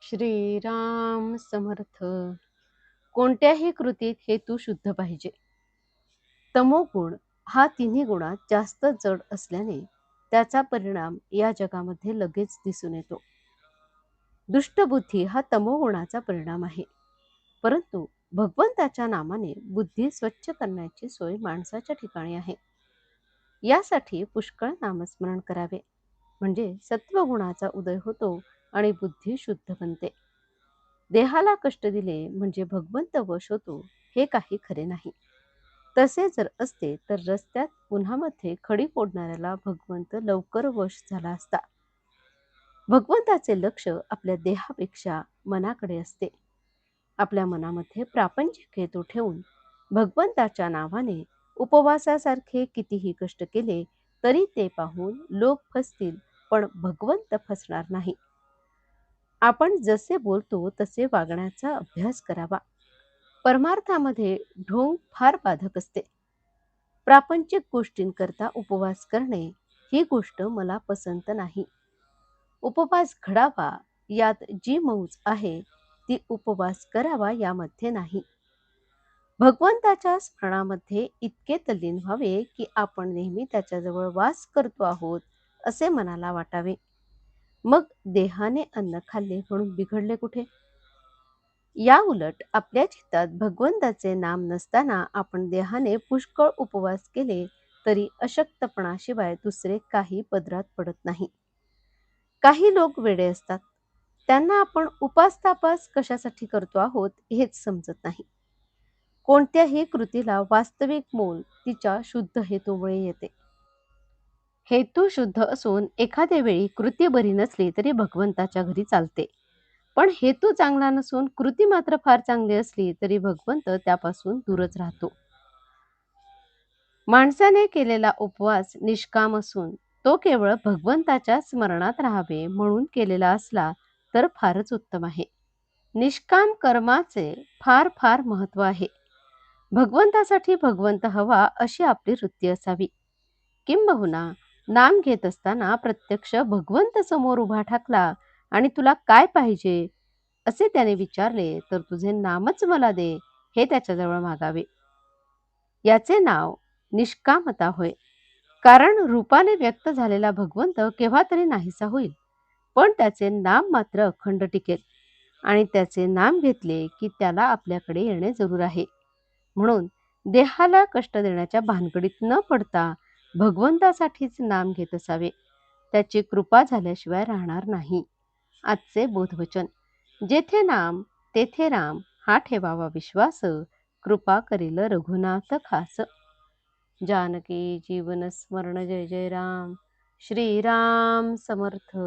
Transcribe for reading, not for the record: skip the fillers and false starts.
श्रीराम समर्थ. कोणत्याही कृतीत हेतू शुद्ध पाहिजे. तमोगुण हा तिन्ही गुणात जास्त जड असल्याने त्याचा परिणाम या जगामध्ये लगेच दिसून येतो. दुष्टबुद्धी हा तमोगुणाचा परिणाम आहे. परंतु भगवंताच्या नामाने बुद्धी स्वच्छ करण्याची सोय माणसाच्या ठिकाणी आहे. यासाठी पुष्कळ नामस्मरण करावे, म्हणजे सत्वगुणाचा उदय होतो आणि बुद्धी शुद्ध बनते. देहाला कष्ट दिले म्हणजे भगवंत वश होतो हे काही खरे नाही. तसे जर असते तर रस्त्यात उन्हामध्ये खडी फोडणाऱ्याला भगवंत लवकर वश झाला असता. भगवंताचे लक्ष आपल्या देहापेक्षा मनाकडे असते. आपल्या मनामध्ये प्रापंचिक हेतू ठेवून भगवंताच्या नावाने उपवासासारखे कितीही कष्ट केले तरी ते पाहून लोक फसतील, पण भगवंत फसणार नाही. आपण जसे बोलतो तसे वागण्याचा अभ्यास करावा. परमार्थामध्ये ढोंग फार बाधक असते. प्रापंचिक गोष्टींकरता उपवास करणे ही गोष्ट मला पसंत नाही. उपवास घडावा यात जी मौज आहे ती उपवास करावा यामध्ये नाही. भगवंताच्या स्मरणामध्ये इतके तल्लीन व्हावे की आपण नेहमी त्याच्याजवळ वास करतो आहोत असे मनाला वाटावे. मग देहाने अन्न खाल्ले म्हणून बिघडले कुठे? या उलट आपल्या चित्तात भगवंताचे नाम नसताना आपण देहाने पुष्कळ उपवास केले तरी अशक्तपणाशिवाय दुसरे काही पदरात पडत नाही. काही लोक वेडे असतात. त्यांना आपण उपास-तापास कशासाठी करतो आहोत हेच समजत नाही. कोणत्याही कृतीला वास्तविक मोल तिच्या शुद्ध हेतूमुळे येते. हेतू शुद्ध असून एखाद्या वेळी कृती बरी नसली तरी भगवंताच्या घरी चालते. पण हेतू चांगला नसून कृती मात्र फार चांगली असली तरी भगवंत त्यापासून दूरच राहतो. माणसाने केलेला उपवास निष्काम असून तो केवळ भगवंताच्या स्मरणात राहावे म्हणून केलेला असला तर फारच उत्तम आहे. निष्काम कर्माचे फार फार महत्व आहे. भगवंतासाठी भगवंत हवा अशी आपली वृत्ती असावी. किंबहुना नाम घेत असताना प्रत्यक्ष भगवंत समोर उभा ठाकला आणि तुला काय पाहिजे असे त्याने विचारले तर तुझे नामच मला दे हे त्याच्याजवळ मागावे. याचे नाव निष्कामता होय. कारण रूपाने व्यक्त झालेला भगवंत केव्हा तरी नाहीसा होईल, पण त्याचे नाम मात्र अखंड टिकेल आणि त्याचे नाम घेतले की त्याला आपल्याकडे येणे जरूर आहे. म्हणून देहाला कष्ट देण्याच्या भानगडीत न पडता भगवंतासाठीच नाम घेत असावे. त्याची कृपा झाल्याशिवाय राहणार नाही. आजचे बोधवचन. जेथे नाम तेथे राम हा ठेवावा विश्वास, कृपा करील रघुनाथ खास. जानकी जीवन स्मरण जय जय राम. श्रीराम समर्थ.